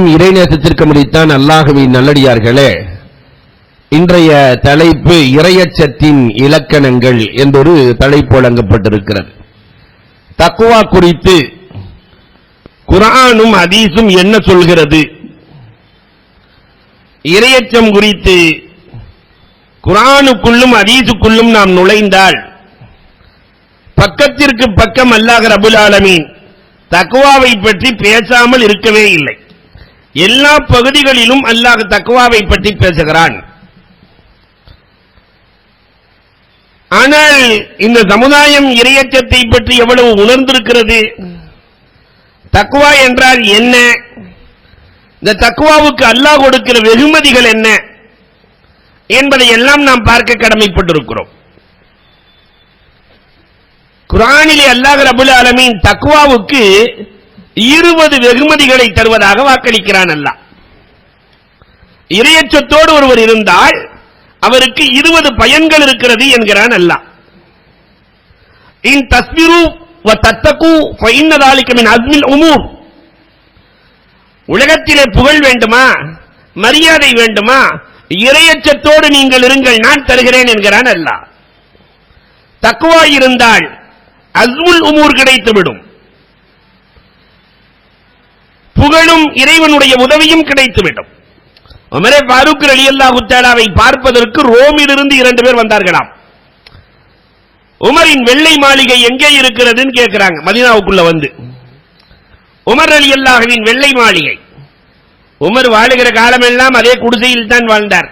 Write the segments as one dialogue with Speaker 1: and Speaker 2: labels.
Speaker 1: அனைவருக்கும் இறைநேசத்திற்கு முடித்தான் அல்லாஹ்வின் நல்லடியார்களே. இன்றைய தலைப்பு இறையச்சத்தின் இலக்கணங்கள் என்றொரு தலைப்பு வழங்கப்பட்டிருக்கிறது. தக்வா குறித்து குர்ஆனும் ஹதீஸும் என்ன சொல்கிறது? இறையச்சம் குறித்து குர்ஆனுக்குள்ளும் ஹதீஸுக்குள்ளும் நாம் நுழைந்தால் பக்கத்திற்கு பக்கம் அல்லாஹ் ரப்பல் ஆலமீன் தக்வாவை பற்றி பேசாமல் இருக்கவே இல்லை. எல்லா பகுதிகளிலும் அல்லாஹ் தக்வாவை பற்றி பேசுகிறான். ஆனால் இந்த சமுதாயம் இறையச்சத்தை பற்றி எவ்வளவு உணர்ந்திருக்கிறது? தக்வா என்றால் என்ன? இந்த தக்வாவுக்கு அல்லாஹ் கொடுக்கிற வெகுமதிகள் என்ன என்பதை எல்லாம் நாம் பார்க்க கடமைப்பட்டிருக்கிறோம். குர்ஆனிலே அல்லாஹ் ரப்பல் ஆலமீன் தக்வாவுக்கு 20 வெகுமதிகளை தருவதாக வாக்களிக்கிறான். அல்லாஹ் இறையச்சத்தோடு ஒருவர் இருந்தால் அவருக்கு 20 பயன்கள் இருக்கிறது என்கிறான் அல்லாஹ். இன் தஸ்பிரு வ தத்தகு ஃபஇன்ன ذلك மின் அஸ்மில் உமூர். உலகத்திலே புகழ் வேண்டுமா, மரியாதை வேண்டுமா, இறையச்சத்தோடு நீங்கள் இருங்கள், நான் தருகிறேன் என்கிறான் அல்லாஹ். தக்வா இருந்தால் அஸ்முல் உமூர் கிடைத்துவிடும். புகழும் இறைவனுடைய உதவியும் கிடைத்துவிடும். உமரே ஃபாரூக் ரலியல்லாஹு தஆலாவை பார்ப்பதற்கு ரோமிலிருந்து 2 பேர் வந்தார்களாம். உமரின் வெள்ளை மாளிகை எங்கே இருக்கிறதுன்னு கேட்கிறாங்க. மதீனாவுக்குள்ள வந்து உமர் ரலியல்லாஹுவின் வெள்ளை மாளிகை. உமர் வாழுகிற காலமெல்லாம் அதே குடிசையில் தான் வாழ்ந்தார்.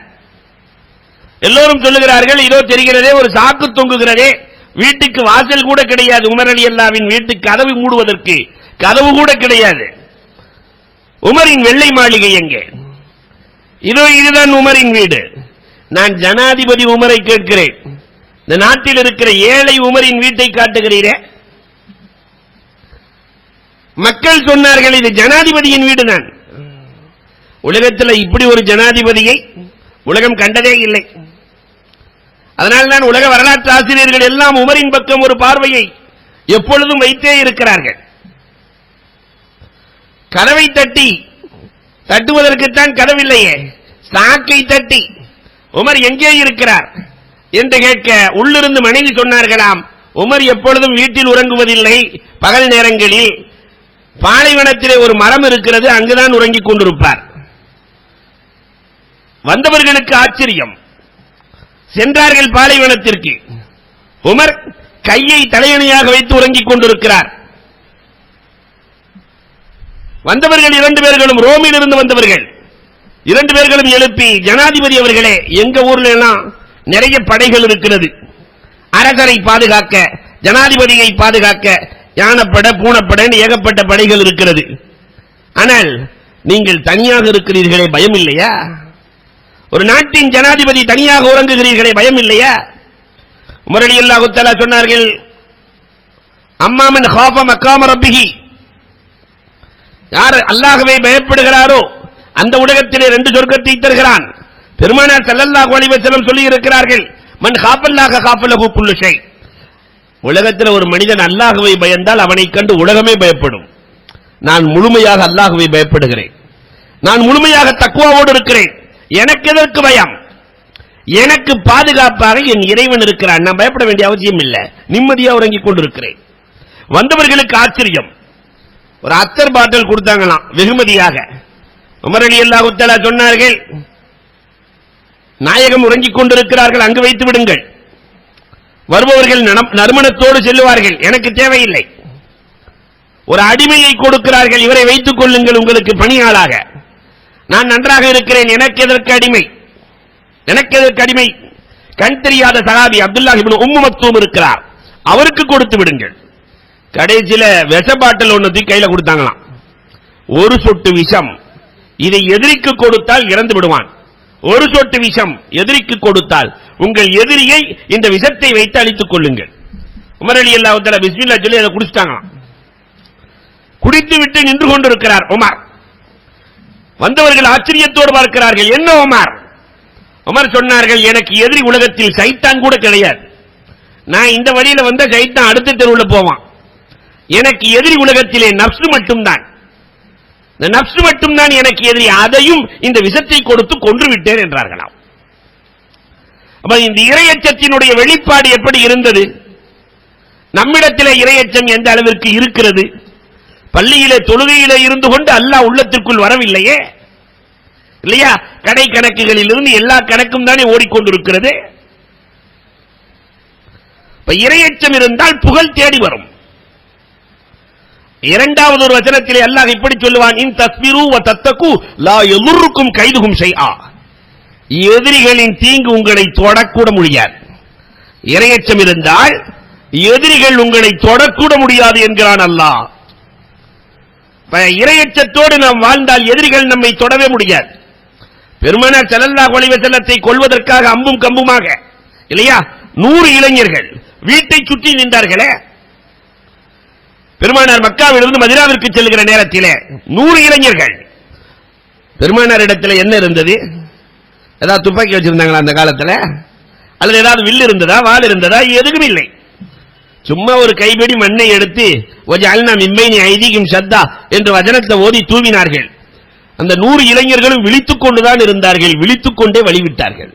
Speaker 1: எல்லோரும் சொல்லுகிறார்கள், இதோ தெரிகிறதே ஒரு சாக்கு தொங்குகிறதே, வீட்டுக்கு வாசல் கூட கிடையாது. உமர் ரலியல்லாஹுவின் வீட்டுக்கு கதவு மூடுவதற்கு கதவு கூட கிடையாது. உமரின் வெள்ளை மாளிகை எங்கே? இதோ இதுதான் உமரின் வீடு. நான் ஜனாதிபதி உமரை கேட்கிறேன், இந்த நாட்டில் இருக்கிற ஏழை உமரின் வீட்டை காட்டுகிறீரே. மக்கள் சொன்னார்கள், இது ஜனாதிபதியின் வீடு தான். உலகத்தில் இப்படி ஒரு ஜனாதிபதியை உலகம் கண்டதே இல்லை. அதனால்தான் உலக வரலாற்று ஆசிரியர்கள் எல்லாம் உமரின் பக்கம் ஒரு பார்வையை எப்பொழுதும் வைத்தே இருக்கிறார்கள். கதவை தட்டுவதற்குத்தான் கதவில்லையே, சாக்கை தட்டி உமர் எங்கே இருக்கிறார் என்று கேட்க உள்ளிருந்து மனைவி சொன்னார்களாம், உமர் எப்பொழுதும் வீட்டில் உறங்குவதில்லை, பகல் நேரங்களில் பாலைவனத்திலே ஒரு மரம் இருக்கிறது, அங்குதான் உறங்கிக் கொண்டிருப்பார். வந்தவர்களுக்கு ஆச்சரியம். சென்றார்கள் பாலைவனத்திற்கு. உமர் கையை தலையணையாக வைத்து உறங்கிக் கொண்டிருக்கிறார். வந்தவர்கள் 2 பேர்களும் ரோமில் இருந்து வந்தவர்கள் 2 பேர்களும் எழுப்பி, ஜனாதிபதி அவர்களே, எங்க ஊர்ல எல்லாம் நிறைய படைகள் இருக்கிறது, அரசரை பாதுகாக்க, ஜனாதிபதியை பாதுகாக்க யானைப்பட பூனைப்படன்னு ஏகப்பட்ட படைகள் இருக்கிறது. ஆனால் நீங்கள் தனியாக இருக்கிறீர்களே, பயம் இல்லையா? ஒரு நாட்டின் ஜனாதிபதி தனியாக உறங்குகிறீர்களே, பயம் இல்லையா? உமர் ரலியல்லாஹு தஆலா சொன்னார்கள், அம்மா மன் காஃப மகாம ரப்பிஹி, யார் அல்லாஹ்வை பயப்படுகிறாரோ அந்த உலகத்திலே 2 சொர்க்கத்தை தருகிறான். பெருமானார் ஸல்லல்லாஹு அலைஹி வஸல்லம் சொல்லி இருக்கிறார்கள், மன் காஃபல்லாஹ காஃபலஹு குல்லு ஷை. உலகத்தில் ஒரு மனிதன் அல்லாஹ்வை பயந்தால் அவனை கண்டு உலகமே பயப்படும். நான் முழுமையாக அல்லாஹ்வை பயப்படுகிறேன், நான் முழுமையாக தக்வாவோடு இருக்கிறேன், எனக்கு எதற்கு பயம்? எனக்கு பாதுகாப்பாக என் இறைவன் இருக்கிறான், நான் பயப்பட வேண்டிய அவசியம் இல்லை, நிம்மதியாக உறங்கிக் கொண்டிருக்கிறேன். வந்தவர்களுக்கு ஆச்சரியம். ஒரு அத்தர் பாட்டில் கொடுத்தாங்களாம் வெகுமதியாக. உமர் ரலியல்லாஹு தஆலா சொன்னார்கள், நாயகம் உறங்கிக் கொண்டிருக்கிறார்கள், அங்கு வைத்து விடுங்கள். வருபவர்கள் நறுமணத்தோடு செல்லுவார்கள், எனக்கு தேவையில்லை. ஒரு அடிமையை கொடுக்கிறார்கள், இவரை வைத்துக் கொள்ளுங்கள் உங்களுக்கு பணியாளாக, நான் நன்றாக இருக்கிறேன், எனக்கு எதற்கு அடிமை, எனக்கு எதற்கு அடிமை? கண் தெரியாத சஹாபி அப்துல்லாஹ் இப்னு உம்மு மக்தூம் இருக்கிறார், அவருக்கு கொடுத்து விடுங்கள். கடைசியில விஷ பாட்டில் ஒண்ணு கையில கொடுத்தாங்களாம். ஒரு சொட்டு விஷம், இதை எதிரிக்கு கொடுத்தால் இறந்து விடுவான். ஒரு சொட்டு விஷம் எதிரிக்கு கொடுத்தால் உங்கள் எதிரியை இந்த விஷத்தை வைத்து அழித்துக் கொள்ளுங்கள். உமர் ரலியல்லாஹு தஆலா பிஸ்மில்லாஹ் சொல்லி அதை குடிச்சிட்டாங்களாம். குடித்து விட்டு நின்று கொண்டிருக்கிறார் உமர். வந்தவர்கள் ஆச்சரியத்தோடு பார்க்கிறார்கள், என்ன உமர்? உமர் சொன்னார்கள், எனக்கு எதிரி உலகத்தில் சைத்தான் கூட கிடையாது. நான் இந்த வழியில வந்த சைத்தான் அடுத்த தெருவுல போவான். எனக்கு எதிரி உலகத்திலே நப்சு மட்டும்தான். இந்த நப்சு மட்டும்தான் எனக்கு எதிரி, அதையும் இந்த விஷத்தை கொடுத்து கொன்று விட்டேன் என்றார்களாம். அப்ப இந்த இறையச்சத்தினுடைய வெளிப்பாடு எப்படி இருந்தது? நம்மிடத்திலே இறையச்சம் எந்த அளவிற்கு இருக்கிறது? பள்ளியிலே தொழுகையிலே இருந்து கொண்டு அல்லாஹ் உள்ளத்திற்குள் வரவில்லையே, இல்லையா? கடை கணக்குகளில் இருந்து எல்லா கணக்கும் தானே ஓடிக்கொண்டிருக்கிறது. இறையச்சம் இருந்தால் புகழ் தேடி வரும். இரண்டாவது ஒரு வசனத்திலே அல்லாஹ் இப்படி சொல்லுவான், இன் தஸ்பிரு வ தத்தகு லா யதுர்ருக்கும் கைதுஹும் ஷைஆ. எதிரிகளின் தீங்கு உங்களை தொடக்கூட முடியாது. இறையச்சம் இருந்தால் எதிரிகள் உங்களை தொடக்கூட முடியாது என்கிறான் அல்லாஹ். இறையச்சத்தோடு நாம் வாழ்ந்தால் எதிரிகள் நம்மை தொடவே முடியாது. பெருமானார் ஸல்லல்லாஹு அலைஹி வஸல்லத்தை கொல்வதற்காக அம்பும் கம்புமாக, இல்லையா, 100 இளைஞர்கள் வீட்டை சுற்றி நின்றார்களே. பெருமானார் மக்காவிலிருந்து மதீனாவிற்கு செல்கிற நேரத்தில் 100 இளைஞர்கள். பெருமானார் இடத்துல என்ன இருந்தது? ஏதாவது துப்பாக்கி வச்சிருந்தாங்களா அந்த காலத்தில்? அல்லது ஏதாவது வில் இருந்ததா, வாள் இருந்ததா? எதுவும் இல்லை. சும்மா ஒரு கைப்பிடி மண்ணை எடுத்து வஜஅல்னா மின் பைனி ஐதீஹிம் ஸத்தா என்ற வசனத்தை ஓதி தூவினார்கள். அந்த 100 இளைஞர்களும் விழித்துக் கொண்டுதான் இருந்தார்கள், விழித்துக் கொண்டே வழிவிட்டார்கள்.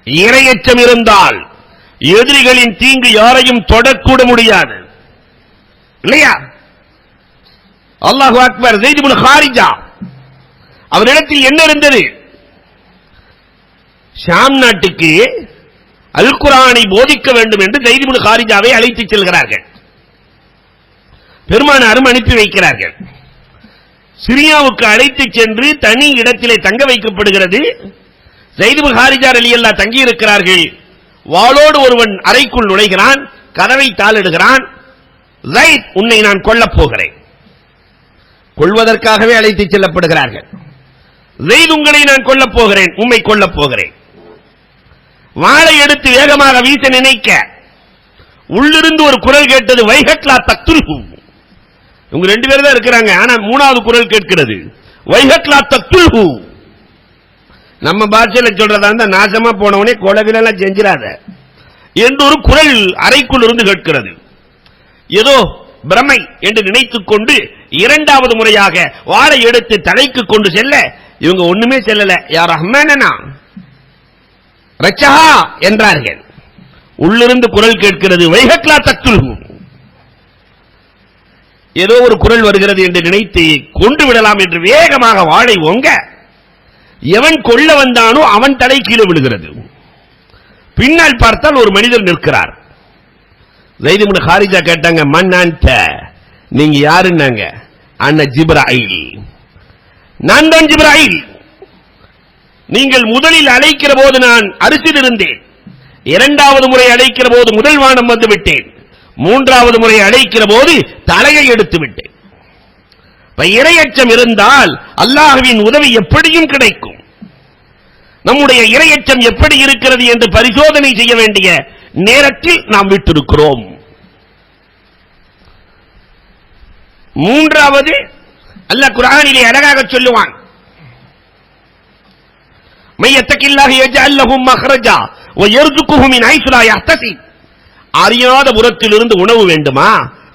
Speaker 1: இறையச்சம் இருந்தால் எதிரிகளின் தீங்கு யாரையும் தொடக்கூட முடியாது, இல்லையா? அல்லாஹு அக்பர். ஸைத் இப்னு ஹாரிஜா, அவரிடத்தில் என்ன இருந்தது? ஷாம் நாட்டுக்கு அல் குர்ஆனை போதிக்க வேண்டும் என்று ஸைத் இப்னு ஹாரிஜாவை அழைத்து செல்கிறார்கள். பெருமானாரும் அனுப்பி வைக்கிறார்கள். சிரியாவுக்கு அழைத்து சென்று தனி இடத்திலே தங்க வைக்கப்படுகிறது. ஸைத் இப்னு ஹாரிஜா ரலியல்லாஹு தங்கி இருக்கிறார்கள். வாளோடு ஒருவன் அறைக்குள் நுழைகிறான், கதவை தாளிடுகிறான். ஸைத், உன்னை நான் கொல்லப் போகிறேன். கொல்வதற்காகவே அழைத்து செல்லப்படுகிறார்கள். ஸைத், உங்களை நான் கொல்லப் போகிறேன், உம்மை கொல்லப் போகிறேன். வாளை எடுத்து வேகமாக வீச நினைக்க உள்ளிருந்து ஒரு குரல் கேட்டது, வைஹக்லா தக்துல்ஹு. இவங்க 2 பேர் தான் இருக்கிறாங்க, ஆனா 3வது குரல் கேட்கிறது, வைஹக்லா தக்துல்ஹு. நம்ம பாஷையில சொல்றதா இருந்தா, நாசமா போனவனே கொலவிலாம் செஞ்சிராத என்று ஒரு குரல் அறைக்குள் இருந்து கேட்கிறது. ஏதோ பிரமை என்று நினைத்துக் கொண்டு 2வது முறையாக வாளை எடுத்து தலைக்கு கொண்டு செல்ல இவங்க ஒண்ணுமே செல்லல. யா ரஹ்மானனா ரச்சஹா என்றார்கள். உள்ளிருந்து குரல் கேட்கிறது, வைஹக்லா தக்துல்ஹு. ஏதோ ஒரு குரல் வருகிறது என்று நினைத்து கொண்டு விடலாம் என்று வேகமாக வாளை ஓங்க எவன் கொல்ல வந்தானோ அவன் தலை கீழே விழுகிறது. பின்னால் பார்த்தால் ஒரு மனிதர் நிற்கிறார். ஸைத் இப்னு ஹாரிஜா கேட்டாங்க, மன் அன்த, நீங்க யாருன்னாங்க. அன்ன ஜிப்ராயில், நான் தான் ஜிப்ராயில். நீங்கள் முதலில் அழைக்கிற போது நான் அரிசியில் இருந்தேன், 2வது முறை அழைக்கிற போது முதல் வானம் வந்து விட்டேன், 3வது முறை அழைக்கிற போது தலையை எடுத்து விட்டேன். இறையச்சம் இருந்தால் அல்லாஹ்வின் உதவி எப்படியும் கிடைக்கும். நம்முடைய இறையச்சம் எப்படி இருக்கிறது என்று பரிசோதனை செய்ய வேண்டிய நேரத்தில் நாம் விட்டிருக்கிறோம். 3வது அல்லாஹ் குர்ஆனிலே அழகாக சொல்லுவான், மையத்தகில்லாஹு யஜஅல் லஹு மக்ரஜா வ யர்ஸுகுஹு மின் ஹைஸு லா யஹ்தஸிப். அறியாத புறத்திலிருந்து உணவு வேண்டுமா,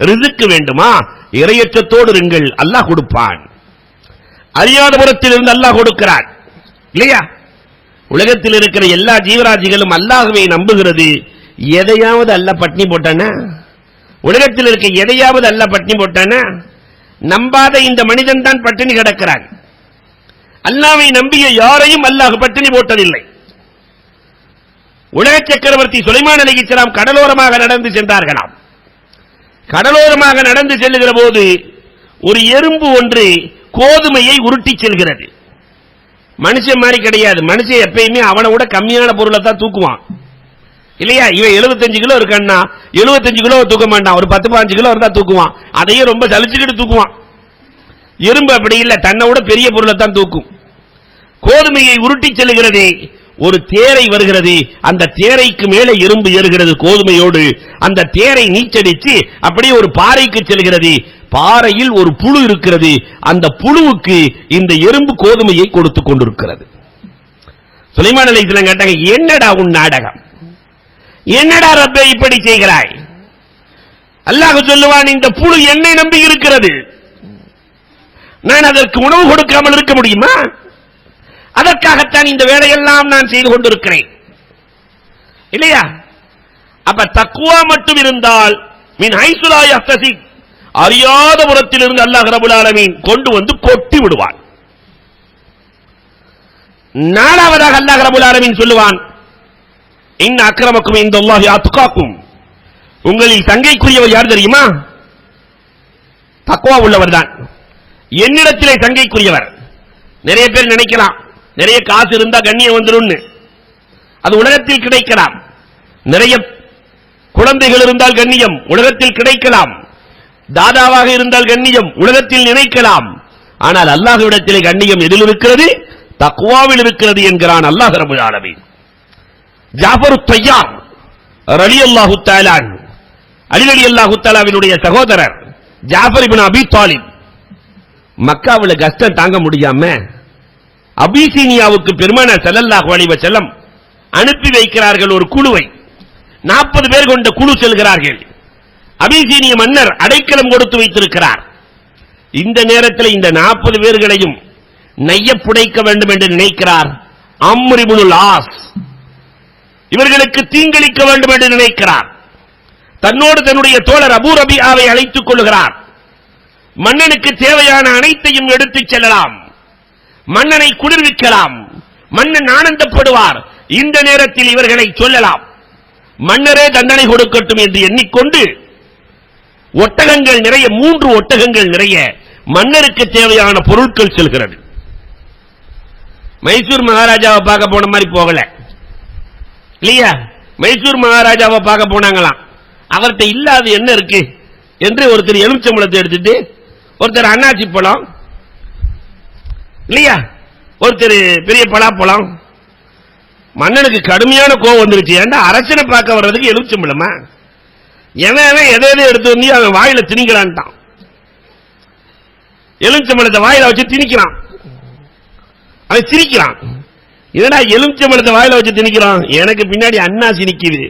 Speaker 1: ரிஸ்க் வேண்டுமா, இறையச்சத்தோடு இருங்கள், அல்லாஹ் கொடுப்பான். அறியாத புறத்திலிருந்து அல்லாஹ் கொடுக்கிறான், இல்லையா? உலகத்தில் இருக்கிற எல்லா ஜீவராசிகளும் அல்லாஹ்வை நம்புகிறது. எதையாவது அல்லாஹ் பட்டினி போட்டானா? உலகத்தில் இருக்க எதையாவது அல்லாஹ் பட்டினி போட்டானா? நம்பாத இந்த மனிதன் தான் பட்டினி கிடக்கிறான். அல்லாஹ்வை நம்பிய யாரையும் அல்லாஹ் பட்டினி போட்டதில்லை. உலக சக்கரவர்த்தி சுலைமான் அலைஹிஸ்ஸலாம் கடலோரமாக நடந்து சென்றார்களாம். கடலோரமாக நடந்து செல்லுகிற போது ஒரு எறும்பு ஒன்று கோதுமையை உருட்டி செல்கிறது. மனுஷன் மாதிரி கிடையாது. மனுஷன் எப்பயுமே அவனை விட கம்மியான பொருளை தான் தூக்குவான், இல்லையா? இவன் 75 கிலோ இருக்கான்னா 75 கிலோ தூக்க மாட்டான், ஒரு 10-15 கிலோ இருந்தா தூக்குவான். அதையே ரொம்ப சலிச்சுக்கிட்டு தூக்குவான். எறும்பு அப்படி இல்லை, தன்னை விட பெரிய பொருளை தான் தூக்கும். கோதுமையை உருட்டி செல்லுகிறது. ஒரு தேரை வருகிறது, அந்த தேரைக்கு மேலே எறும்பு ஏறுகிறது கோதுமையோடு. அந்த தேரை நீச்சடித்து அப்படியே ஒரு பாறைக்கு செல்கிறது. பாறையில் ஒரு புழு இருக்கிறது. அந்த புழுவுக்கு இந்த எறும்பு கோதுமையை கொடுத்துக் கொண்டிருக்கிறது. சுலைமான் அலைஹிஸ்ஸலாம் கேட்டாங்க, என்னடா உன் நாடகம், என்னடா ரப்பே இப்படி செய்கிறாய்? அல்லாஹ் சொல்லுவான், இந்த புழு என்னை நம்பி இருக்கிறது. நான் அதற்கு உணவு கொடுக்காமல் இருக்க முடியுமா? அதற்காகத்தான் இந்த வேலையெல்லாம் நான் செய்து கொண்டிருக்கிறேன் இல்லையா? அப்ப தக்வா மட்டும் இருந்தால் மின் ஹைசு லா யஹ்தசிப், அறியாத புறத்திலிருந்து அல்லாஹ் ரப்பல் ஆலமீன் கொண்டு வந்து கொட்டி விடுவான். நாலாவதாக அல்லாஹ் ரப்பல் ஆலமீன் சொல்லுவான், இன்ன அக்ரமக்கும் இன்தல்லாஹி அத்காக்கும், உங்களில் சங்கைக்குரியவர் யார் தெரியுமா? தக்வா உள்ளவர் தான். என்னிடத்திலே சங்கைக்குரியவர். நிறைய பேர் நினைக்கலாம் நிறைய காசு இருந்தா கண்ணியம் வந்துரும், அது உலகத்தில் கிடைக்கலாம். நிறைய குழந்தைகள் இருந்தால் கண்ணியம் உலகத்தில் கிடைக்கலாம். தாதாவாக இருந்தால் கண்ணியம் உலகத்தில் நினைக்கலாம். ஆனால் அல்லாஹ்விடத்திலே கண்ணியம் எதில் இருக்கிறது? தக்வாவில் இருக்கிறது என்கிறான் அல்லாஹ் ரப்பல் ஆலமீன். ஜாஃபர் தையார் ரலியல்லாஹு தஆலா அன்ஹு, அலி ரலியல்லாஹு தஆலாவினுடைய சகோதரர் ஜாஃபர் இப்னு அபீ தாலிப், மக்காவுல கஷ்டம் தாங்க முடியாம அபிசீனியாவுக்கு பெருமானார் ஸல்லல்லாஹு அலைஹி வஸல்லம் அனுப்பி வைக்கிறார்கள். ஒரு குழுவை 40 பேர் கொண்ட குழு செல்கிறார்கள். அபிசீனிய மன்னர் அடைக்கலம் கொடுத்து வைத்திருக்கிறார். இந்த நேரத்தில் இந்த 40 பேர்களையும் நைய புடைக்க வேண்டும் என்று நினைக்கிறார் அம்ர் இப்னுல் ஆஸ். இவர்களுக்கு தீங்கிழிக்க வேண்டும் என்று நினைக்கிறார். தன்னோடு தன்னுடைய தோழர் அபூ ரபியாவை அழைத்துக் கொள்கிறார். மன்னனுக்கு தேவையான அனைத்தையும் எடுத்துச் செல்லலாம், மன்னனை குளிர்விக்கலாம், மன்னன் ஆனந்தப்படுவார். இந்த நேரத்தில் இவர்களை சொல்லலாம், மன்னரே தண்டனை கொடுக்கட்டும் என்று எண்ணிக்கொண்டு ஒட்டகங்கள் நிறைய 3 ஒட்டகங்கள் நிறைய மன்னருக்கு தேவையான பொருட்கள் செல்கிறது. மைசூர் மகாராஜாவை பார்க்க போன மாதிரி போகல இல்லையா? மைசூர் மகாராஜாவை பார்க்க போனாங்களாம். அவர்கிட்ட இல்லாத என்ன இருக்கு என்று ஒருத்தர் எலுமிச்சம்பழத்தை எடுத்துட்டு, ஒருத்தர் அன்னாச்சி பழம் இல்லையா, ஒருத்தர் பெரிய பலாப்பழம். மன்னனுக்கு கடுமையான கோபம் வந்துருச்சு. ஏண்டா அரசனை பார்க்க வர்றதுக்கு எலுமிச்சம்பழமா? எவன் எதை எடுத்து வந்து அவன் வாயில திணிக்கிறான்ட்டான். எலுமிச்சம்பழத்தை வாயில வச்சு திணிக்கிறான். அவன் சிரிக்கிறான். இதனா எலுமிச்சம்பழத்தை வாயில வச்சு திணிக்கிறான், எனக்கு பின்னாடி அன்னாசி நிக்குது,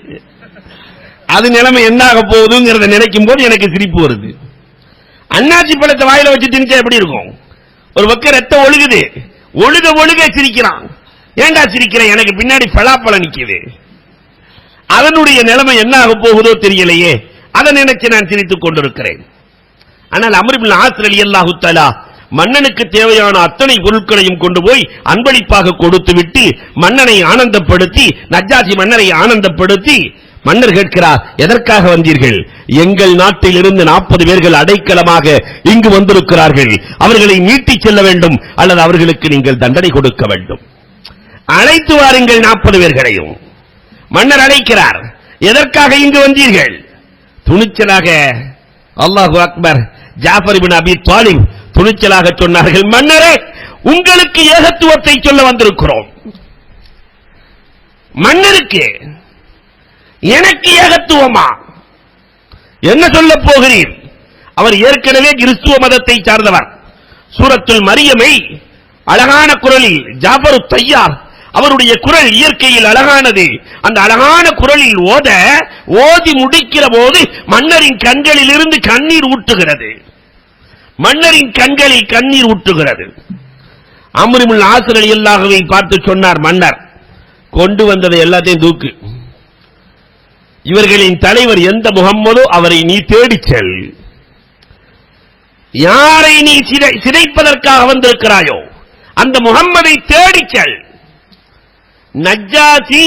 Speaker 1: அது நிலைமை என்ன ஆக போகுதுங்கிறத நினைக்கும் போது எனக்கு சிரிப்பு வருது. அன்னாசி பழத்தை வாயில வச்சு திணிச்சா எப்படி இருக்கும்? ஒரு பக்கம் ரத்தம் ஒழுகுது, ஒழுக ஒழுக சிரிக்கிறான். ஏண்டா சிரிக்கிற? எனக்கு பின்னாடி பலாப்பழம் நிக்குது. அதனுடைய நிலைமை என்ன ஆக போகுதோ தெரியலையே, அதை நினைச்சு நான் சிரித்துக் கொண்டிருக்கிறேன். ஆனால் அம்ர் இப்னு ஆஸ் ரலியல்லாஹு தஆலா மன்னனுக்கு தேவையான அத்தனை பொருட்களையும் கொண்டு போய் அன்பளிப்பாக கொடுத்து விட்டு மன்னனை ஆனந்தப்படுத்தி, நஜ்ஜாசி மன்னரை ஆனந்தப்படுத்தி, மன்னர் கேட்கிறார், எதற்காக வந்தீர்கள்? எங்கள் நாட்டில் இருந்து 40 பேர்கள் அடைக்கலமாக இங்கு வந்திருக்கிறார்கள், அவர்களை மீட்டிச் செல்ல வேண்டும் அல்லது அவர்களுக்கு நீங்கள் தண்டனை கொடுக்க வேண்டும், அழைத்து வாருங்கள் 40 பேர்களையும். மன்னர் அழைக்கிறார். எதற்காக இங்கு வந்தீர்கள்? துணிச்சலாக, அல்லாஹு அக்பர், ஜாஃபர் இப்னு அபீ தாலிப் துணிச்சலாக சொன்னார்கள், மன்னரே உங்களுக்கு ஏகத்துவத்தை சொல்ல வந்திருக்கிறோம். மன்னருக்கு எனக்கு ஏகத்துவமா? என்ன சொல்ல போகிறீர்? அவர் ஏற்கனவே கிறிஸ்துவ மதத்தை சார்ந்தவர். சூரத்துல் மரியமை அழகான குரலில் ஜாஃபர் தையார், அவருடைய குரல் இயற்கையில் அழகானது. அந்த அழகான குரலில் ஓதி முடிக்கிற போது மன்னரின் கண்களில் இருந்து கண்ணீர் ஊற்றுகிறது. மன்னரின் கண்களில் கண்ணீர் ஊற்றுகிறது. அம்ர் இப்னு ஆஸ் ரலியல்லாஹு அன்ஹு பார்த்து சொன்னார், மன்னர் கொண்டு வந்ததை எல்லாத்தையும் தூக்கு. இவர்களின் தலைவர் எந்த முகம்மதோ அவரை நீ தேடிச் செல். யாரை நீ சிதைப்பதற்காக வந்திருக்கிறாயோ அந்த முகம்மதை தேடிச் செல். நஜ்ஜாசி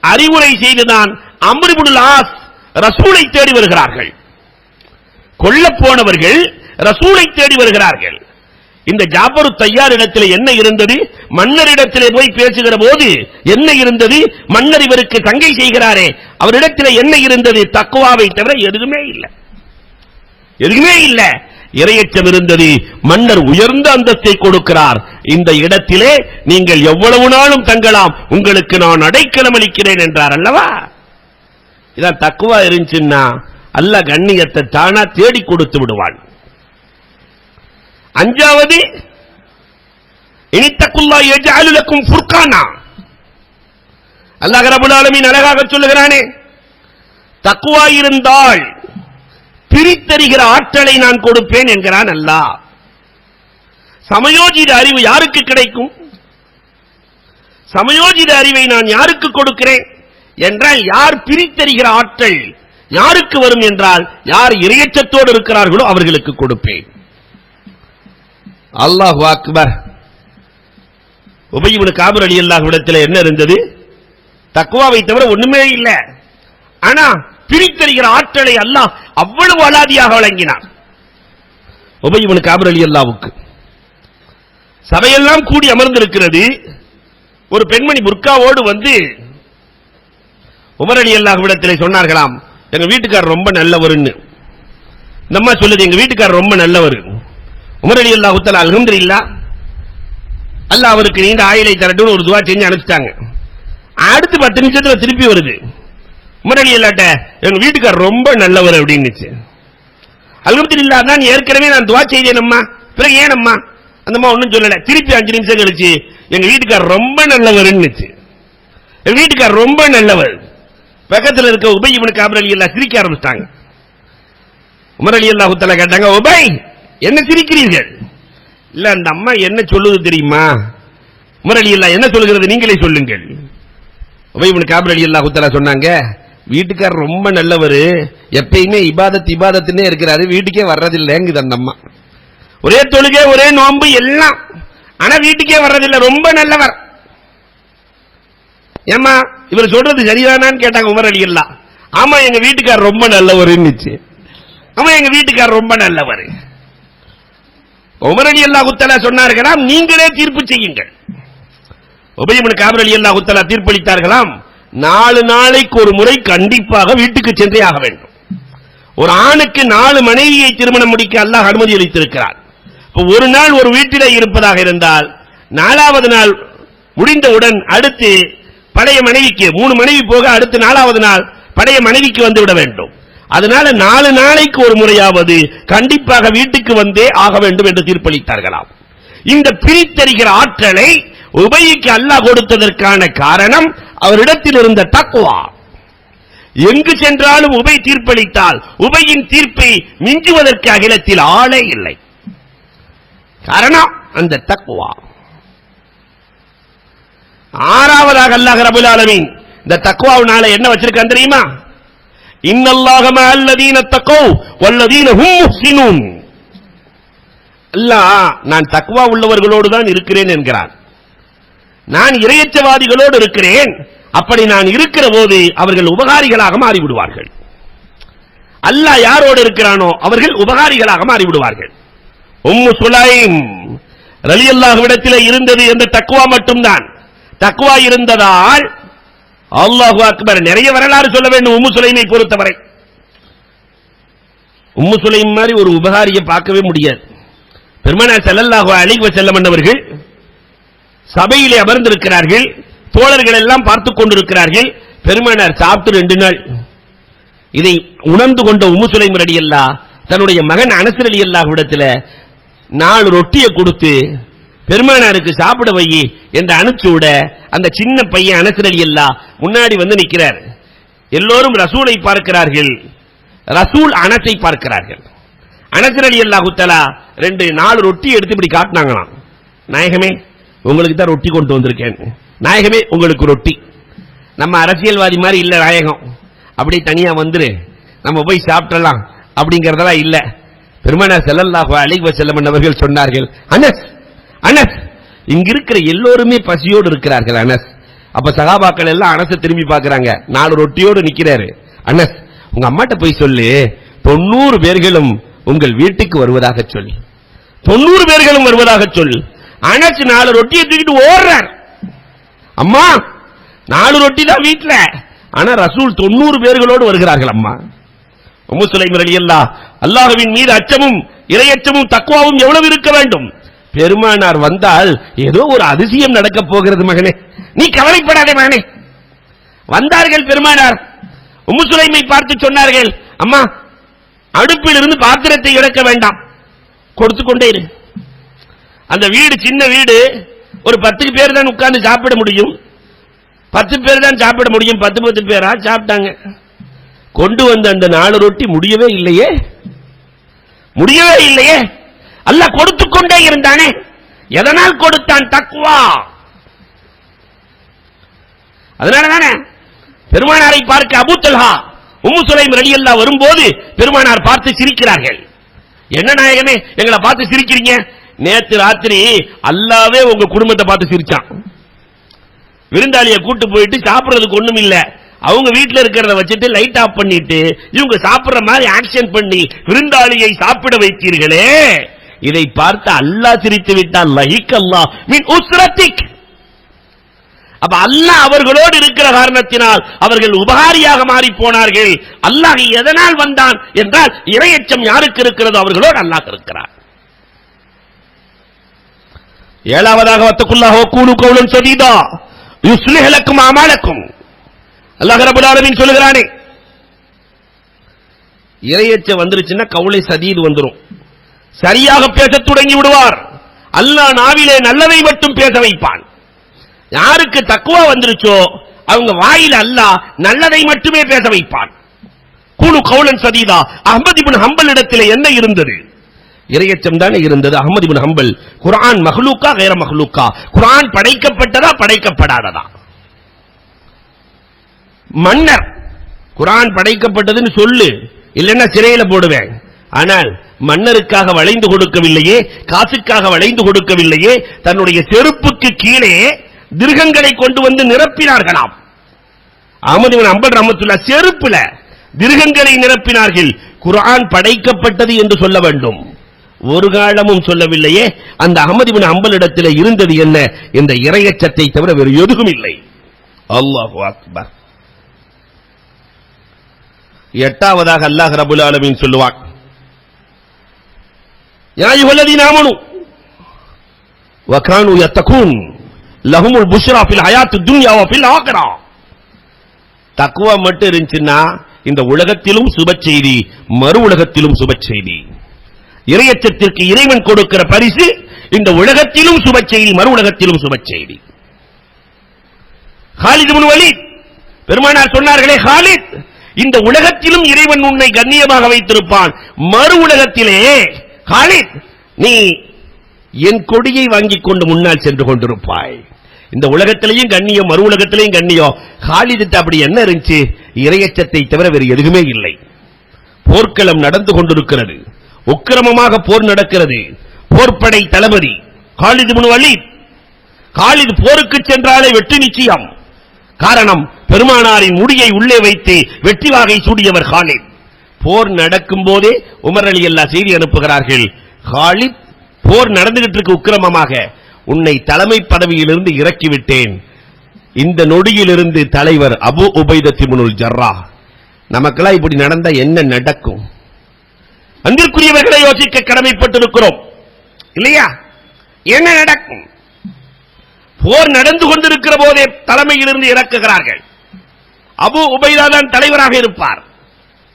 Speaker 1: அறிவுரை செய்துதான் அம்ர் இப்னு ஆஸ் ரசூலை தேடி வருகிறார்கள். கொல்ல போனவர்கள் ரசூலை தேடி வருகிறார்கள். இந்த ஜாஃபர் தையார் இடத்தில் என்ன இருந்தது? மன்னரிடத்திலே போய் பேசுகிற போது என்ன இருந்தது? மன்னர் இவருக்கு சங்கை செய்கிறாரே, அவரிடத்தில் என்ன இருந்தது? தக்வாவை தவிர எதுவுமே இல்லை, எதுவுமே இல்லை. இறையச்சம் இருந்தது. மன்னர் உயர்ந்த அந்தஸ்தை கொடுக்கிறார். இந்த இடத்திலே நீங்கள் எவ்வளவு நாளும் தங்கலாம், உங்களுக்கு நான் அடைக்கலம் அளிக்கிறேன் என்றார் அல்லவா? இதான் தக்வா இருந்துச்சுன்னா அல்லாஹ் கண்ணியத்தை தானா தேடி கொடுத்து விடுவான். அஞ்சாவது, இனித்தக்குல்லா யஜ்அலு லக்கும் ஃபுர்கானா. அல்லாஹ் ரப்பல் ஆலமீன் அழகாக சொல்லுகிறானே, தக்வா இருந்தால் பிரித்தறிகிற ஆற்றலை நான் கொடுப்பேன் என்கிறான் அல்லாஹ். சமயோஜித அறிவு யாருக்கு கிடைக்கும்? சமயோஜித அறிவை நான் யாருக்கு கொடுக்கிறேன் என்றால், யார் பிரித்தறிகிற ஆற்றல் யாருக்கு வரும் என்றால், யார் இறையச்சத்தோடு இருக்கிறார்களோ அவர்களுக்கு கொடுப்பேன். அல்லாஹு அக்பர். உபய் இப்னு கஅப் ரலியல்லாஹு இடத்தில் என்ன இருந்தது? தக்வாவை தவிர ஒண்ணுமே இல்லை. ஆனா பிரித்தறிகிற ஆற்றலை அல்லாஹ் அவ்வளவு அலாதியாக வழங்கினார் உபய் இப்னு கஅப் ரலியல்லாஹுவுக்கு. சபையெல்லாம் கூடி அமர்ந்திருக்கிறது. ஒரு பெண்மணி புர்காவோடு வந்து உமர் ரலியல்லாஹு இடத்திலே சொன்னார்களாம், எங்க வீட்டுக்காரர் ரொம்ப நல்லவர்னு. இந்த அம்மா சொல்லுது, எங்க வீட்டுக்காரர் ரொம்ப நல்லவர். உமர் ரலியல்லாஹு தஆலா அல்ஹம்துலில்லாஹ், அல்லாஹ் அவருக்கு நீண்ட ஆயுளை தரட்டும்னு ஒரு துஆ செஞ்சு அனுப்பிச்சிட்டாங்க. அடுத்து 10 நிமிஷத்துல திருப்பி வருது, உமர் ரலியல்லாஹு எங்க வீட்டுக்காரர் ரொம்ப நல்லவர் அப்படின்னுச்சு. அல்ஹம்துலில்லாஹ் தான் ஏற்கனவே நான் துஆ செய்தேன் அம்மா, பிறகு ஏன் அம்மா? அந்த அம்மா ஒன்னும் சொல்லல. திருப்பி 5 நிமிஷம் கழிச்சு எங்க வீட்டுக்காரர் ரொம்ப நல்லவர்னுச்சு. எங்க வீட்டுக்காரர் ரொம்ப நல்லவர். பக்கத்தில் இருக்க உபய் இப்னு கஅப் ரலியல்லாஹு சிரிக்க ஆரம்பிச்சாங்க. உமர் ரலியல்லாஹு தஆலா கேட்டாங்க, உபய் என்ன சிரிக்கிறீர்கள்? இல்ல அந்த அம்மா என்ன சொல்லுது தெரியுமா? உமர் ரலியல்லாஹு என்ன சொல்கிறது நீங்களே சொல்லுங்கள். உபய் இப்னு கஅப் ரலியல்லாஹு தஆலா சொன்னாங்க, வீட்டுக்காரர் ரொம்ப நல்லவர், எப்பயுமே இபாதத்துன்னே இருக்கிறாரு, வீட்டுக்கே வர்றதில்லைங்குது அந்த அம்மா. ஒரே தொழுகை ஒரே நோன்பு எல்லாம், ஆனா வீட்டுக்கே வர்றதில்லை, ரொம்ப நல்லவர். ஏமா இவர் சொல்றது சரிதானான்னு கேட்டாங்க உமர் ரலியல்லாஹு. ஆமா எங்க வீட்டுக்காரர் ரொம்ப நல்லவர்னுச்சு. ஆமா எங்க வீட்டுக்காரர் ரொம்ப நல்லவர். உமர் ரலியல்லாஹு தஆலா சொன்னார்களாம், நீங்களே தீர்ப்பு செய்யுங்கள். உபய் இப்னு கஅப் ரலியல்லாஹு தஆலா தீர்ப்பளித்தார்களாம், 4 நாளைக்கு ஒரு முறை கண்டிப்பாக வீட்டுக்கு சென்றே ஆக வேண்டும். ஒரு ஆணுக்கு 4 மனைவியை திருமணம் முடிக்க அல்லாஹ் அனுமதி அளித்திருக்கிறார். ஒரு நாள் ஒரு வீட்டிலே இருப்பதாக இருந்தால் 4வது நாள் முடிந்தவுடன் அடுத்து பழைய மனைவிக்கு, 3 மனைவி போக அடுத்து 4வது நாள் பழைய மனைவிக்கு வந்துவிட வேண்டும். அதனால 4 நாளைக்கு ஒரு முறையாவது கண்டிப்பாக வீட்டுக்கு வந்தே ஆக வேண்டும் என்று தீர்ப்பளித்தார்களாம். இந்த பிரித்தறிகிற ஆற்றலை உபய்க்கு அல்லாஹ் கொடுத்ததற்கான காரணம் அவரிடத்தில் இருந்த தக்வா. எங்கு சென்றாலும் உபை தீர்ப்பளித்தால் உபையின் தீர்ப்பை மிஞ்சுவதற்கு அகிலத்தில் ஆளே இல்லை. காரணம் அந்த தக்வா. 6வதாக அல்லாஹ் ரப்பல் ஆலமீன் இந்த தக்வாவுனால என்ன வச்சிருக்கான் தெரியுமா? இன்னல்லாஹ மஅல்லதீன தக்கவ் வல்லதீன ஹும் முஹ்ஸினூன். அல்லாஹ் நான் தக்வா உள்ளவர்களோடு தான் இருக்கிறேன் என்கிறான். நான் இறையச்சவாதிகளோடு இருக்கிறேன். அப்படி நான் இருக்கிற போது அவர்கள் உபகாரிகளாக மாறிவிடுவார்கள். அல்லாஹ் யாரோடு இருக்கிறானோ அவர்கள் உபகாரிகளாக மாறிவிடுவார்கள். உம்மு சுலைம் ரலியல்லாஹு இடத்திலே இருந்தது என்ற தக்வா மட்டும்தான். தக்வா இருந்ததால் அல்லாஹு அக்பர். நிறைய வரலாறு சொல்ல வேண்டும் உம்மு சுலைமை பொறுத்தவரை. உம்மு சுலைம் மாதிரி ஒரு உபகாரியை பார்க்கவே முடியாது. பெருமானார் ஸல்லல்லாஹு அலைஹி வஸல்லம் அவர்கள் சபையிலே அமர்ந்திருக்கிறார்கள். தோழர்கள் எல்லாம் பார்த்துக் கொண்டிருக்கிறார்கள். பெருமானார் சாப்பிட்டு 2 நாள். இதை உணர்ந்து கொண்ட உம்மு சுலைம் ரலியல்லாஹு தன்னுடைய மகன் அனஸ் ரலியல்லாஹு இடத்துல 4 ரொட்டியை கொடுத்து பெருமானாருக்கு சாப்பிட வை என்று அனுப்பிச்சு விட, அந்த சின்ன பையன் அனஸ் ரலியல்லாஹு முன்னாடி வந்து நிற்கிறார். எல்லோரும் ரசூலை பார்க்கிறார்கள், ரசூல் அனஸை பார்க்கிறார்கள். அனஸ் ரலியல்லாஹு தஆலா 4 ரொட்டி எடுத்து இப்படி காட்டினாங்களாம். நாயகமே உங்களுக்கு தான் ரொட்டி கொண்டு வந்திருக்கேன். நாயகமே உங்களுக்கு ரொட்டி. நம்ம அரசியல்வாதி மாதிரி இல்ல நாயகம், அப்படி தனியா வந்துரு நம்ம போய் சாப்பிடலாம் அப்படிங்கறதெல்லாம் இல்ல. பெருமானார் ஸல்லல்லாஹு அலைஹி வஸல்லம் அவர்கள் சொன்னார்கள், அனஸ் அனஸ் இங்க இருக்கிற எல்லோருமே பசியோடு இருக்கிறார்கள் அனஸ். அப்ப சஹாபாக்கள் எல்லாம் அனஸை திரும்பி பார்க்கறாங்க. 4 ரொட்டியோடு நிக்கிறாரு. அனஸ் உங்க அம்மாட்ட போய் சொல்லு 90 பேர்களும் உங்கள் வீட்டுக்கு வருவதாக சொல்லி, 90 பேர்களும் வருவதாக சொல். அனஸ் 4 ரொட்டியை தூக்கிட்டு ஓடுறார். அம்மா 4 ரொட்டி தான் வீட்டுல, ஆனா ரசூல் 90 பேர்களோடு வருகிறார்கள். அம்மா உம்மு சுலைம் ரலியல்லாஹு அல்லாஹ்வின் மீது அச்சமும் இறையச்சமும் தக்வாவும் எவ்வளவு இருக்க வேண்டும். பெருமானார் வந்தால் ஏதோ ஒரு அதிசயம் நடக்க போகிறது மகனே, நீ கவலைப்படாதே மகனே. வந்தார்கள் பெருமானார். உம்மு சுலைமை பார்த்து சொன்னார்கள், அம்மா அடுப்பில் இருந்து பாத்திரத்தை இறக்க வேண்டாம், கொடுத்துக்கொண்டே இரு. அந்த வீடு சின்ன வீடு, ஒரு 10 பேர் தான் உட்கார்ந்து சாப்பிட முடியும். 10 பேர் தான் சாப்பிட முடியும். 10 பேரா சாப்பிட்டாங்க. கொண்டு வந்த அந்த 4 ரொட்டி முடியவே இல்லையே, முடியவே இல்லையே. அல்லாஹ் கொடுத்துக்கொண்டே இருந்தானே. எதனால் கொடுத்தான்? தக்வா. அதனாலதானே பெருமானாரை பார்க்க அபூ தல்ஹா உம்மு சுலைம் ரலியல்லாஹு வரும்போது பெருமானார் பார்த்து சிரிக்கிறார்கள். என்ன நாயகமே எங்களை பார்த்து சிரிக்கிறீங்க? நேத்து ராத்திரி அல்லாவே உங்க குடும்பத்தை பார்த்து சிரிச்சான். விருந்தாளியை கூட்டு போயிட்டு சாப்பிடுறதுக்கு ஒண்ணும் இல்ல, அவங்க வீட்டுல இருக்கிறத வச்சுட்டு லைட் ஆஃப் பண்ணிட்டு இவங்க சாப்பிடுற மாதிரி ஆக்ஷன் பண்ணி விருந்தாளியை சாப்பிட வைத்தீர்களே, இதை பார்த்து அல்லாஹ் சிரித்து விட்டான். லஹிக் அல்லாஹ் மின் உஸ்ரத்திக். அப்ப அல்லாஹ் அவர்களோடு இருக்கிற காரணத்தினால் அவர்கள் உபகாரியாக மாறி போனார்கள். அல்லாஹ் எதனால் வந்தான் என்றால் இறையச்சம் யாருக்கு இருக்கிறதோ அவர்களோடு அல்லாஹ் இருக்கிறார். ஏழாவதாக வத்தகுல்லாஹ் வகூலு கௌலன் சதீதா யுஸ்லிஹ் லக்கும் அமாலக்கும். அல்லாஹ் ரப்பல் ஆலமீன் சொல்கிறானே, இறையச்சம் வந்துருச்சுன்னா கௌலை சதீது வந்துரும், சரியாக பேசத் தொடங்கி விடுவார். அல்லாஹ் நாவிலே நல்லதை மட்டும் பேச வைப்பான். யாருக்கு தக்வா வந்துருச்சோ அவங்க வாயில அல்லாஹ் நல்லதை மட்டுமே பேச வைப்பான். கூலு கௌலன் சதீதா. அஹ்மத் இப்னு ஹம்பல் இடத்திலே என்ன இருந்தது? இறையச்சம் தானே இருந்தது. அஹ்மத் இப்னு ஹம்பல், குர்ஆன் மஹ்லூக்கா கைர மஹ்லூக்கா? குர்ஆன் படைக்கப்பட்டதா படைக்கப்படாததா? மன்னர் குர்ஆன் படைக்கப்பட்டதுன்னு சொல்லு, இல்லைன்னா சிறையில போடுவேன். ஆனால் மன்னருக்காக வளைந்து கொடுக்கவில்லையே, காசுக்காக வளைந்து கொடுக்கவில்லையே, தன்னுடைய செருப்புக்கு கீழே திருகங்களை கொண்டு வந்து நிரப்பினார்களாம். அஹ்மத் இப்னு ஹம்பல் ரஹ்மத்துல்லாஹ் செருப்புல திருகங்களை நிரப்பினார்கள். குர்ஆன் படைக்கப்பட்டது என்று சொல்ல வேண்டும், ஒரு காலமும் சொல்லவில்லையே. அந்த அஹ்மத் இப்னு ஹம்பல் இடத்தில் இருந்தது என்ன? இந்த இறையச்சத்தை தவிர வேறு எதுவும் இல்லை. அல்லாஹு அக்பர். எட்டாவதாக அல்லாஹ் ரப்பல் ஆலமீன் சொல்லுவான், யா அய்யுஹல்லதீன ஆமனூ வகானூ யத்தகூன் லஹுமுல் புஷ்ரா ஃபில் ஹயாத்தித் துன்யா வ ஃபில் ஆகிரா. தக்வா மட்டும் இருந்துச்சுன்னா இந்த உலகத்திலும் சுப செய்தி, மறு உலகத்திலும் சுப செய்தி. இறையச்சத்திற்கு இறைவன் கொடுக்கிற பரிசு இந்த உலகத்திலும் சுப செய்தி, மறு உலகத்திலும் சுப செய்தி. காலித் இப்னு வலீத் பெருமானார் சொன்னார்களே, காலித் இந்த உலகத்திலும் இறைவன் உன்னை கண்ணியமாக வைத்திருப்பான், மறு உலகத்திலே காலித் நீ என் கொடியை வாங்கிக் கொண்டு முன்னால் சென்று கொண்டிருப்பாய். இந்த உலகத்திலேயும் கண்ணியம், மறு உலகத்திலேயும் கண்ணியம். காலிதுக்கு அப்படி என்ன இருந்துச்சு? இறையச்சத்தை தவிர வேறு எதுவுமே இல்லை. போர்க்களம் நடந்து கொண்டிருக்கிறது, உக்கிரமமாக போர் நடக்கிறது. போர்ப்படை தளபதி காலித் இப்னு வலீத். காலித் போருக்கு சென்றாலே வெற்றி நிச்சயம். காரணம், பெருமானாரின் முடியை உள்ளே வைத்து வெற்றி வாகை சூடியவர் காலித். போர் நடக்கும் போதே உமர் ரலியல்லாஹு செய்தி அனுப்புகிறார்கள், காலித் போர் நடந்துகிட்டு இருக்கு உக்கிரமமாக, உன்னை தலைமை பதவியிலிருந்து இறக்கிவிட்டேன். இந்த நொடியிலிருந்து தலைவர் அபு உபைதத் இப்னுல் ஜர்ராஹ். நமக்கெல்லாம் இப்படி நடந்தா என்ன நடக்கும்? அன்பிற்குரியவர்களை யோசிக்க கடமைப்பட்டிருக்கிறோம் இல்லையா? என்ன நடக்கும்? போர் நடந்து கொண்டிருக்கிற போதே தலைமையிலிருந்து இறக்குகிறார்கள். அபு உபைதா தான் தலைவராக இருப்பார்.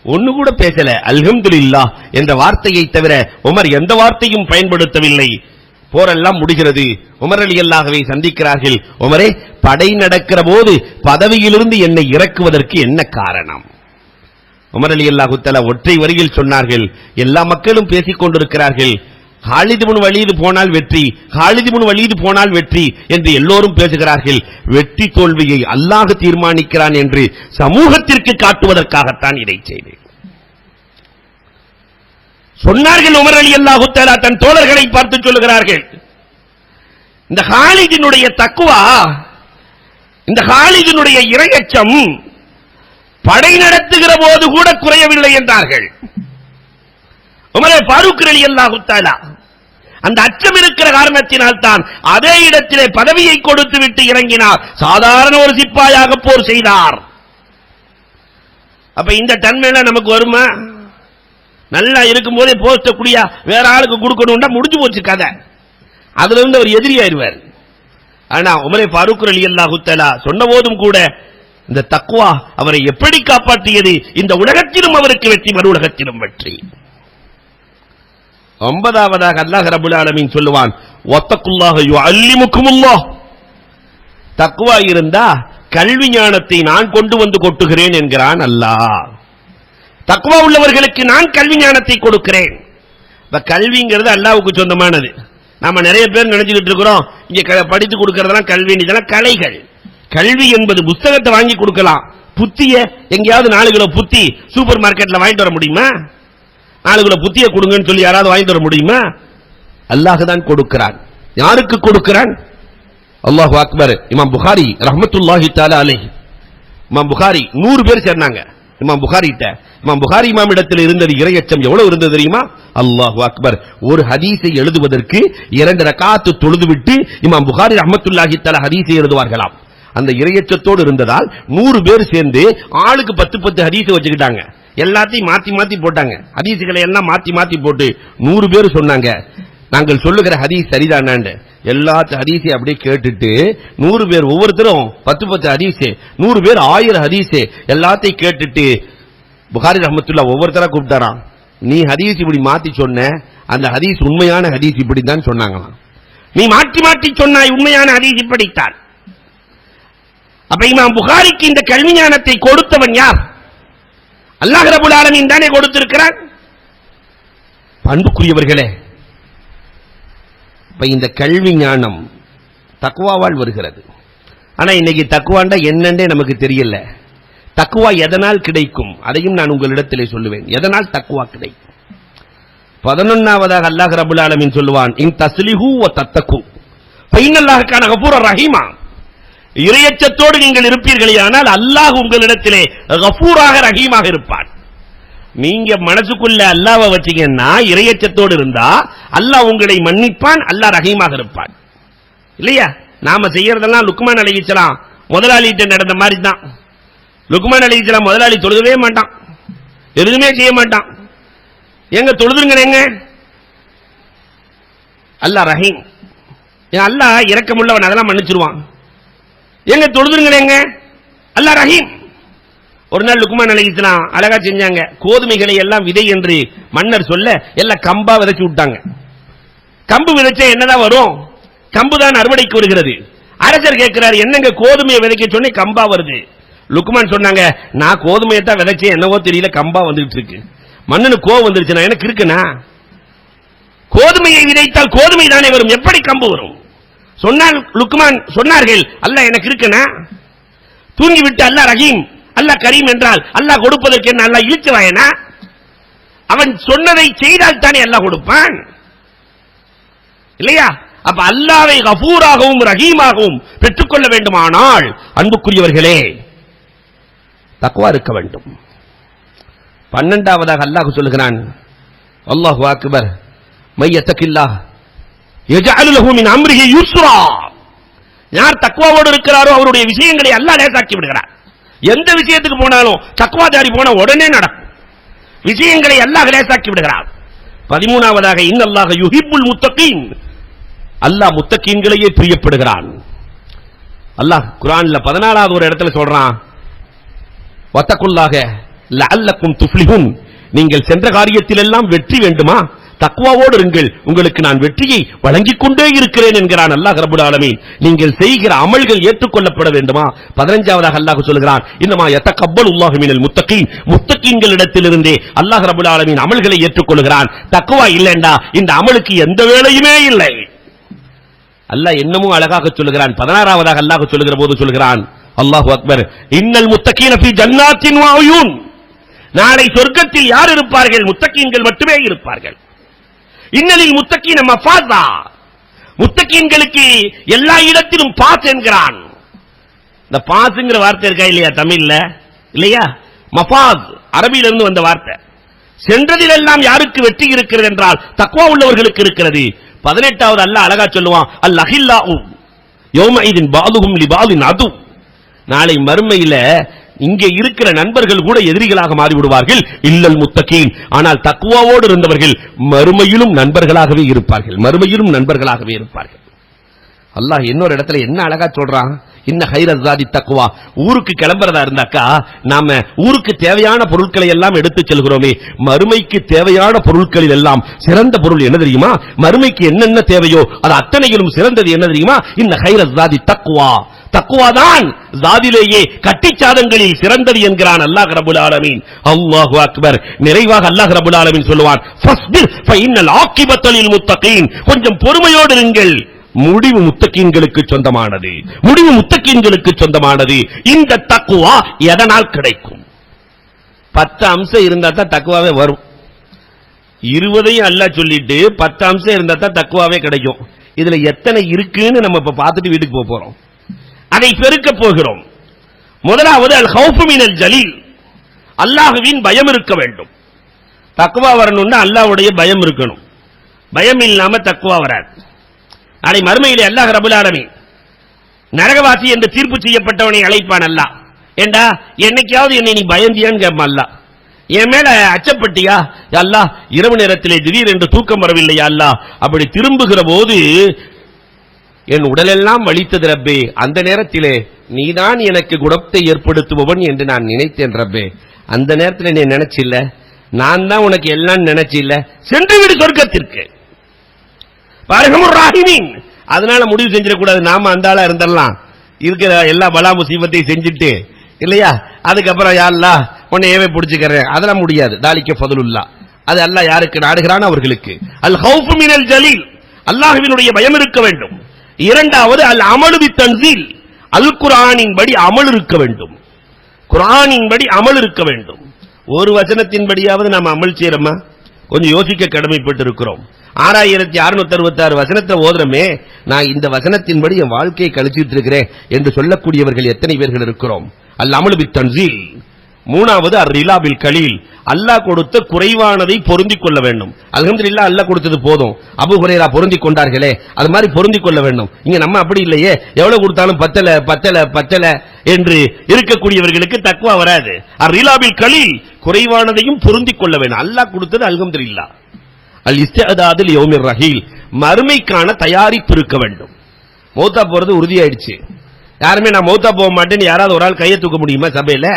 Speaker 1: ஒன்னு கூட பேசல, அல்ஹம்துலில்லாஹ் என்ற வார்த்தையை தவிர உமர் எந்த வார்த்தையும் பயன்படுத்தவில்லை. போரெல்லாம் முடிகிறது, உமர் ரலியல்லாஹுவை சந்திக்கிறார்கள். உமரே, படை நடக்கிற போது பதவியிலிருந்து என்னை இறக்குவதற்கு என்ன காரணம்? உமர் ரலியல்லாஹு தஆலா ஒற்றை வரியில் சொன்னார்கள். எல்லா மக்களும் பேசிக் கொண்டிருக்கிறார்கள், காலித் இப்னு வலீத் போனால் வெற்றி, காலித் இப்னு வலீத் போனால் வெற்றி என்று எல்லோரும் பேசுகிறார்கள். வெற்றி தோல்வியை அல்லாஹ் தீர்மானிக்கிறான் என்று சமூகத்திற்கு காட்டுவதற்காகத்தான் இதை செய்தேன் சொன்னார்கள். உமர் ரலியல்லாஹு தஆலா தன் தோழர்களை பார்த்து சொல்லுகிறார்கள், இந்த காலிதினுடைய தக்வா, இந்த காலிதினுடைய இறையச்சம் படை நடத்துகிற போது கூட குறையவில்லை என்றார்கள். உமரே ஃபாரூக் ரலியல்லாஹு தஆலா அந்த அச்சம் இருக்கிற காரணத்தினால் தான் அதே இடத்திலே பதவியை கொடுத்து விட்டு இறங்கினார். சாதாரண ஒரு சிப்பாயாக போர் செய்தார். அப்ப இந்த தன்மையில நமக்கு வருமா? நல்லா இருக்கும் போதே போஸ்ட குடியா வேற ஆளுக்கு கொடுக்கணும்னா முடிஞ்சு போச்சு கதை. அதுல இருந்து அவர் எதிரியாயிருவார். ஆனா உமரே ஃபாரூக் ரலியல்லாஹு தஆலா சொன்ன போதும் கூட இந்த தக்வா அவரை எப்படி காப்பாற்றியது? இந்த உலகத்திலும் அவருக்கு வெற்றி, மறு உலகத்திலும் வெற்றி. ஒன்பதாவதாக அல்லாஹ் ரப்பல் ஆலமீன் சொல்லுவான், வத்தகுல்லாஹ யுஅல்லிமுக்குமுல்லாஹ். தக்வா இருந்தா கல்வி ஞானத்தை நான் கொண்டு வந்து கொட்டுகிறேன் என்கிறான் அல்லாஹ். தக்வா உள்ளவர்களுக்கு நான் கல்வி ஞானத்தை கொடுக்கிறேன். கல்விங்கிறது அல்லாஹ்வுக்கு சொந்தமானது. நாம நிறைய பேர் நினைச்சுக்கிட்டு இருக்கிறோம் இங்க படித்து கொடுக்கறதெல்லாம் கல்வி, இதெல்லாம் கலைகள். கல்வி என்பது புத்தகத்தை வாங்கி கொடுக்கலாம். புத்திய எங்கேயாவது 4 கிலோ புத்தி சூப்பர் மார்க்கெட்ல வாங்கிட்டு வர முடியுமா? 4 கிலோ புத்திய கொடுங்கன்னு சொல்லி யாராவது வாங்கிட்டு வர முடியுமா? அல்லாஹ் தான் கொடுக்கிறான். யாருக்கு கொடுக்கிறான்? அல்லாஹு அக்பர். இமாம் புகாரி ரஹ்மத்துல்லாஹி தஆலா அலைஹி, இமாம் புகாரி 100 பேர் சேர்ந்தாங்க இமாம் புகாரிட்ட. இமாம் புகாரி இமாம் இடத்தில் இருந்தது இறையச்சம் எவ்வளவு இருந்தது தெரியுமா? அல்லாஹு அக்பர். ஒரு ஹதீஸை எழுதுவதற்கு 2 ரக்காத்து தொழுதுவிட்டு இமாம் புகாரி ரஹ்மத்துல்லாஹி தஆலா ஹதீஸை எழுதுவார்களாம். அந்த இறையச்சத்தோடு இருந்ததால் 100 பேர் சேர்ந்து ஆளுக்கு 10 ஹதீஸ் வச்சுக்கிட்டாங்க. எல்லாத்தையும் மாத்தி மாத்தி போட்டாங்க. ஹதீஸ்களை எல்லாம் மாத்தி மாத்தி போட்டு 100 பேர் சொன்னாங்க, நாங்கள் சொல்லுகிற ஹதீஸ் சரிதானான்னு. எல்லாத்த ஹதீஸை அப்படியே கேட்டுட்டு 100 பேர் ஒவ்வொருத்தரும் 10 ஹதீஸ், 100 பேர் 1000 ஹதீஸ் எல்லாத்தையும் கேட்டுட்டு புகாரி ரஹ்மத்துல்லாஹ் ஒவ்வொருத்தரா கூப்பிட்டாராம். நீ ஹதீஸ் இப்படி மாத்தி சொன்ன, அந்த ஹதீஸ் உண்மையான ஹதீஸ் இப்படித்தான் சொன்னாங்களாம். நீ மாற்றி மாற்றி சொன்னாய், உண்மையான ஹதீஸ் இப்படித்தான். அப்ப இமாம் புகாரிக்கு இந்த கல்வி ஞானத்தை கொடுத்தவன் யார்? அல்லாஹ் ரப்பல் ஆலமீன் தானே கொடுத்திருக்கிறான். அன்புக்குரியவர்களே, இந்த கல்வி ஞானம் தக்வாவால் வருகிறது. ஆனா இன்னைக்கு தக்வாண்டா என்னன்னே நமக்கு தெரியல. தக்வா எதனால் கிடைக்கும் அதையும் நான் உங்களிடத்திலே சொல்லுவேன். எதனால் தக்வா கிடைக்கும்? 11வது அல்லாஹ் ரப்பல் ஆலமீன் சொல்லுவான், இன் தஸ்லிஹு வ தத்தகு ஃபைனல்லாஹ கான கஃபூரர் ரஹீமா. இறையச்சத்தோடு நீங்கள் இருப்பீர்களேயானால் அல்லாஹ் உங்களிடத்திலே கஃபூராக ரஹீமாக இருப்பான். நீங்க மனசுக்குள்ள அல்லாஹ்வை வச்சீங்கன்னா, இறையச்சத்தோடு இருந்தா அல்லாஹ் உங்களை மன்னிப்பான், அல்லாஹ் ரஹீமாக இருப்பான். இல்லையா? நாம செய்யறதெல்லாம் லுக்மான் அலைஹிஸ்ஸலாம் முதலாளிகிட்ட நடந்த மாதிரி தான். லுக்மான் அலைஹிஸ்ஸலாம் முதலாளி தொழுகவே மாட்டான், எதுவுமே செய்ய மாட்டான். எங்க தொழுதுங்க, அல்லாஹ் ரஹீம், அல்லாஹ் இரக்கமுள்ளவன், அதெல்லாம் மன்னிச்சிருவான். எங்க தொழுதுங்க, அல்லாஹ் ரஹீம். ஒரு நாள் லுக்மான் அலைஹிஸ்ஸலாம் அழகா செஞ்சாங்க. கோதுமைகளை எல்லாம் விதை என்று மன்னர் சொல்ல எல்லாம் கம்பா விதைச்சு விட்டாங்க. கம்பு விதைச்சா என்னதான் வரும்? கம்பு தான் அறுவடைக்கு வருகிறது. அரசர் கேட்கிறார், என்னங்க கோதுமையை விதைக்க சொன்னே கம்பா வருது? லுக்மான் சொன்னாங்க, நான் கோதுமையை தான் விதைச்சேன், என்னவோ தெரியல கம்பா வந்துட்டு இருக்கு. மன்னனுக்கு கோவம் வந்துருச்சு, நான் எனக்கு இருக்குனா? கோதுமையை விதைத்தால் கோதுமை தானே வரும், எப்படி கம்பு வரும்? சொன்னால் லுக்மான் சொன்னார்கள், அல்லாஹ் எனக்கு இருக்குனா? தூங்கிவிட்டு அல்லாஹ் ரஹீம் அல்லாஹ் கரீம் என்றால் அல்லாஹ் கொடுப்பதற்கு என்ன அல்லாஹ் இழுத்து வாயனா? அவன் சொன்னதை செய்தால் தானே அல்லாஹ் கொடுப்பான், இல்லையா? அப்ப அல்லாஹ்வை கஃபூராகவும் ரஹீமாகவும் பெற்றுக்கொள்ள வேண்டுமானால் அன்புக்குரியவர்களே தக்வா இருக்க வேண்டும். 12வது அல்லாஹ் சொல்லுகிறான், அல்லாஹு அக்பர், மையத்தகில்லாஹ் யஜஅலு லஹு மின் அம்ரிஹி யுஸ்ரா. யார் தக்வாவோடு இருக்கிறாரோ அவருடைய விஷயங்களை அல்லாஹ் லேசாக்கி விடுகிறார். எந்த விஷயத்துக்கு போனாலும் தக்வாதாரி போன உடனே நடக்கும். விஷயங்களை அல்லாஹ் லேசாக்கி விடுகிறார். 13வது இன்னல்லாஹ யுஹிப்புல் முத்தகீன், அல்லாஹ் முத்தகீன்களையே பிரியப்படுகிறான். அல்லாஹ் குர்ஆன்ல 14வது ஒரு இடத்துல சொல்றான், வத்தகுல்லாஹ லஅல்லக்கும் துஃப்லிஹூன், நீங்கள் சென்ற காரியத்தில் எல்லாம் வெற்றி வேண்டுமா, தக்வாவோடு இருங்கள், உங்களுக்கு நான் வெற்றியை வழங்கிக் கொண்டே இருக்கிறேன் என்கிறான் அல்லாஹ் ரப்பல் ஆலமீன். நீங்கள் செய்கிற அமல்கள் ஏற்றுக்கொள்ளப்பட வேண்டுமா? 15வது அல்லாஹ் சொல்கிறான், இன்னமா யதகப்பலுல்லாஹு மினல் முத்தகீன், முத்தகீன்களிடத்திலிருந்தே அல்லாஹ் ரப்பல் ஆலமீன் அமல்களை ஏற்றுக்கொள்கிறான். தக்வா இல்லைண்டா இந்த அமலுக்கு எந்த வேலையுமே இல்லை. அல்லாஹ் என்னமோ அழகாக சொல்கிறான். 16வது அல்லாஹ் சொல்கிற போது சொல்கிறான், அல்லாஹு அக்பர், இன்னல் முத்தகீன ஃபீ ஜன்னாத்தின் வ உயூன், நாளை சொர்க்கத்தில் யார் இருப்பார்கள்? முத்தகீன்கள் மட்டுமே இருப்பார்கள். இன்னலில் முத்தகீன மஃபாஸா, முத்தகீன்களுக்கு எல்லா இடத்திலும் பாஸ் என்கிறான். இந்த பாஸ்ங்கிற வார்த்தை இருக்கா இல்லையா தமிழ்ல? இல்லையா? மஃபாஸ் அரபியிலிருந்து வந்த வார்த்தை. சென்றதில் எல்லாம் யாருக்கு வெற்றி இருக்கிறது என்றால் தக்வா உள்ளவர்களுக்கு இருக்கிறது. 18வது அல்லாஹ் அழகா சொல்லுவான், அல் அஹில்லாஉ யௌமஇதின் பாதுஹும் லிபாதின் அது, நாளை மறுமையில இங்கே இருக்கிற நண்பர்கள் கூட எதிரிகளாக மாறிவிடுவார்கள். இல்லல் முத்தகீன், ஆனால் தக்வாவோடு இருந்தவர்கள் மறுமையிலும் நண்பர்களாகவே இருப்பார்கள், மறுமையிலும் நண்பர்களாகவே இருப்பார்கள். அல்லாஹ் இன்னொரு இடத்துல என்ன அழகா சொல்றான், இன்ன ஹைரஸ் ஜாதி தக்வா. ஊருக்கு கிளம்புறதா இருந்தாக்கா நாம ஊருக்கு தேவையான பொருட்களை எல்லாம் எடுத்து செல்கிறோமே, மறுமைக்கு தேவையான பொருட்களில் எல்லாம் சிறந்த பொருள் என்ன தெரியுமா? மறுமைக்கு என்னென்ன தேவையோ அது அத்தனையிலும் சிறந்தது என்ன தெரியுமா? இன்ன ஹைரஸ் ஜாதி தக்வா. தக்வாதான் ஜாதிலேயே கட்டிச்சாதங்களில் சிறந்தது என்கிறான் அல்லாஹ் ரப்பல் ஆலமீன். அல்லாஹு அக்பர். நிறைவாக அல்லாஹ் ரப்பல் ஆலமீன் சொல்லுவான், ஃபஸ்பிர் ஃபஇன்னல் ஆகிபத்து லில் முத்தகீன். கொஞ்சம் பொறுமையோடு இருங்கள், முடிவு முத்தகீன்களுக்கு சொந்தமானது. முடிவு முத்தகீன்களுக்கு சொந்தமானது. இந்த தக்வா எதனால் கிடைக்கும்? 10 அம்சம் இருந்தா தான் தக்வாவே வரும். 20ஐயும் அல்லாஹ் சொல்லிட்டு 10 அம்சம் இருந்தா தான் தக்வாவே கிடைக்கும். இதுல எத்தனை இருக்குன்னு நம்ம இப்ப பார்த்துட்டு வீட்டுக்கு போறோம். அதை பெருக்க போகிறோம். முதலாவது அல் ஹவுஃபு மினல் ஜலீல். அல்லாஹ்வின் பயம் இருக்க வேண்டும். தக்வா வரணும்னா அல்லாஹ்வுடைய பயம் இருக்கணும். பயம் இல்லாம தக்வா வராது. நாளை மறுமையிலே அல்லாஹ் ரப்பல் ஆலமீன் நரகவாசி என்று தீர்ப்பு செய்யப்பட்டவனை அழைப்பான் அல்லாஹ். ஏண்டா என்னைக்காவது என்னை நீ பயந்தியான்னு கேட்பான் அல்லாஹ். என் மேல அச்சப்பட்டியா அல்லாஹ்? இரவு நேரத்திலே திடீரென்று தூக்கம் வரவில்லையா அல்லாஹ்? அப்படி திரும்புகிற போது என் உடலெல்லாம் வலித்தது ரப்பே, அந்த நேரத்திலே நீதான் எனக்கு குணத்தை ஏற்படுத்துபவன் என்று நான் நினைத்தேன் ரப்பே. அந்த நேரத்தில் நீ நினைச்சில்ல, நான் தான் உனக்கு எல்லாம் நினைச்சில்ல, சென்று விடு சொர்க்கத்திற்கு. பர்ஹமுர் ராஹிமீன். அதனால முடிவு செஞ்சிடக்கூடாது நாம அந்த ஆளா இருந்தெல்லாம் இருக்கிற எல்லா பலா முசீபத்தை செஞ்சுட்டு இல்லையா, அதுக்கப்புறம் யா அல்லாஹ் உன்னை ஏவே பிடிச்சுக்கிறேன், அதெல்லாம் முடியாது. தாலிக்க ஃபதுலுல்லாஹ். அது அல்லாஹ் யாருக்கு நாடுகிறான் அவர்களுக்கு. அல் ஹவுஃபு மினல் ஜலீல். அல்லாஹ்வினுடைய பயம் இருக்க வேண்டும். இரண்டாவது அல் அமலு பித்தன்சீல். அல் குர்ஆனின் படி அமல் இருக்க வேண்டும். குர்ஆனின் படி அமல் இருக்க வேண்டும். ஒரு வசனத்தின்படியாவது நாம் அமல் செய்யறோமா? கொஞ்சம் யோசிக்க கடமைப்பட்டு இருக்கிறோம். 6666 வசனத்தை ஓதுறமே, நான் இந்த வசனத்தின்படி என் வாழ்க்கையை கழிச்சிட்டு இருக்கிறேன் என்று சொல்லக்கூடியவர்கள் எத்தனை பேர்கள் இருக்கிறோம்? அல் அமலு பித்தன்சீல். மூணாவது அர் ரிலா பில் கலீல். அல்லாஹ் கொடுத்த குறைவானதை பொருந்திக் கொள்ள வேண்டும். அல்ஹம்துலில்லாஹ் அல்லாஹ் கொடுத்தது போதும். அபூ ஹுரைரா பொருந்திக் கொண்டார்களே, அது மாதிரி பொருந்திக் கொள்ள வேண்டும். இங்க நம்ம அப்படி இல்லையே, எவ்வளவு கொடுத்தாலும் பத்தல பத்தல பத்தல என்று இருக்கக்கூடியவர்களுக்கு தக்வா வராது. அர் ரிலா பில் கலீல். குறைவானதையும் பொருந்திக் கொள்ள வேண்டும். அல்லாஹ் கொடுத்தது அல்ஹம்துலில்லாஹ். அல் இஸ்திஅதாது லியௌமிர் ரஹீல். மறுமைக்கான தயாரிப்பு இருக்க வேண்டும். மௌத்தா போறது உறுதியாயிடுச்சு. யாருமே நான் மௌத்தா போக மாட்டேன்னு யாராவது ஒரு ஆள் கையை தூக்க முடியுமா சபையில?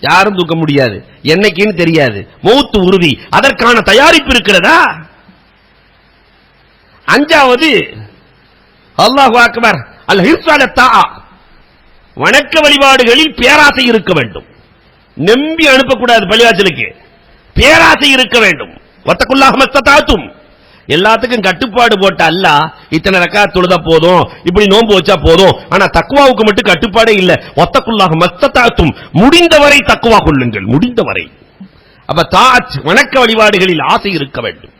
Speaker 1: யாரும் தூக்க முடியாது. என்னைக்குன்னு தெரியாது. மௌத்து உறுதி. அதற்கான தயாரிப்பு இருக்கிறதா? அஞ்சாவது அல்லாஹு அக்பர் அல் ஹிர்ஸ் அலா தஆ. வணக்க வழிபாடுகளில் பேராசை இருக்க வேண்டும். நம்பி அனுப்பக்கூடாது பள்ளிவாசலுக்கு. பேராசை இருக்க வேண்டும். வத்தகுல்லாஹ் மஸ்ததாத்தும். எல்லாத்துக்கும் கட்டுப்பாடு போட்ட அல்லாஹ் இத்தனை ரக்காத் தொழுதா போதும், இப்படி நோன்பு வச்சா போதும். ஆனா தக்வாவுக்கு மட்டும் கட்டுப்பாடே இல்ல. வத்தகுல்லாஹ் மஸ்ததாத்தும். முடிந்தவரை தக்வா கொள்ளுங்கள், முடிந்தவரை. அப்ப தாஅத் வணக்க வழிபாடுகளில் ஆசை இருக்க வேண்டும்.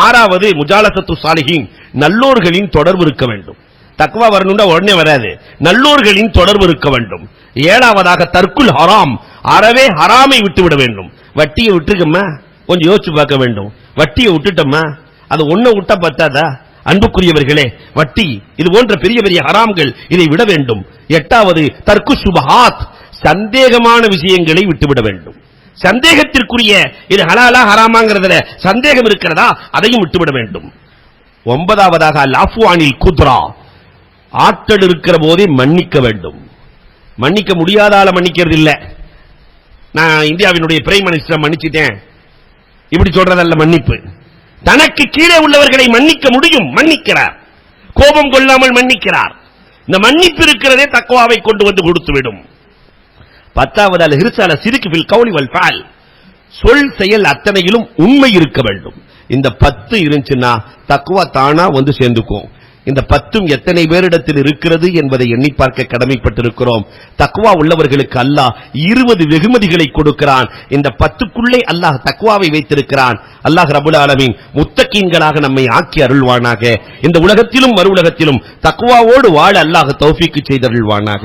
Speaker 1: ஆறாவது முஜாலசத்து சாலிஹீன். நல்லோர்களின் தொடர்பு இருக்க வேண்டும். தக்வா வரணும்னா உடனே வராது. நல்லோர்களின் தொடர்பு இருக்க வேண்டும். ஏழாவதாக தர்க்குல் ஹராம். அறவே ஹராமை விட்டு விட வேண்டும். வட்டியை விட்டுருக்கம்மா, கொஞ்சம் யோசிச்சு பார்க்க வேண்டும். வட்டியை விட்டுட்டோமா, அது ஒண்ணு விட்டா பத்தாதா? அன்புக்குரியவர்களே, வட்டி இது போன்ற பெரிய பெரிய ஹராம்கள், இதை விட வேண்டும். எட்டாவது தர்க்கு சுபஹாத். சந்தேகமான விஷயங்களை விட்டுவிட வேண்டும். சந்தேகத்திற்குரிய இது ஹலாலா ஹராமாங்கிறதுல சந்தேகம் இருக்கிறதா, அதையும் விட்டுவிட வேண்டும். ஒன்பதாவதாக அல் அஃபு அனில் குத்ரா. ஆற்றல் இருக்கிற போதே மன்னிக்க வேண்டும். மன்னிக்க முடியாதால மன்னிக்கிறது இல்ல. நான் இந்தியாவினுடைய பிரைம் மினிஸ்டர் மன்னிச்சிட்டேன் இப்படி சொல்றதல்ல மன்னிப்பு. தனக்கு கீழே உள்ளவர்களை மன்னிக்க முடியும், மன்னிக்கிறார். கோபம் கொள்ளாமல் மன்னிக்கிறார். இந்த மன்னிப்பு இருக்கிறதே தக்வாவை கொண்டு வந்து கொடுத்துவிடும். 10வது அல் ஹிர்ஸ் அலா சித்க் ஃபில் கௌலி வல் ஃபஅல். சொல் செயல் அத்தனையிலும் உண்மை இருக்க வேண்டும். இந்த 10 இருந்துச்சுன்னா தக்வா தானா வந்து சேர்ந்துக்கும். இந்த 10 எத்தனை பேரிடத்தில் இருக்கிறது என்பதை எண்ணி பார்க்க கடமைப்பட்டிருக்கிறோம். தக்வா உள்ளவர்களுக்கு அல்லாஹ் 20 வெகுமதிகளை கொடுக்கிறான். இந்த 10க்குள்ளே அல்லாஹ் தக்வாவை வைத்திருக்கிறான். அல்லாஹ் ரப்பல் ஆலமீன் முத்தகீன்களாக நம்மை ஆக்கி அருள்வானாக. இந்த உலகத்திலும் மறு உலகத்திலும் தக்வாவோடு வாழ அல்லாஹ் தௌஃபீக் செய்தருள்வானாக.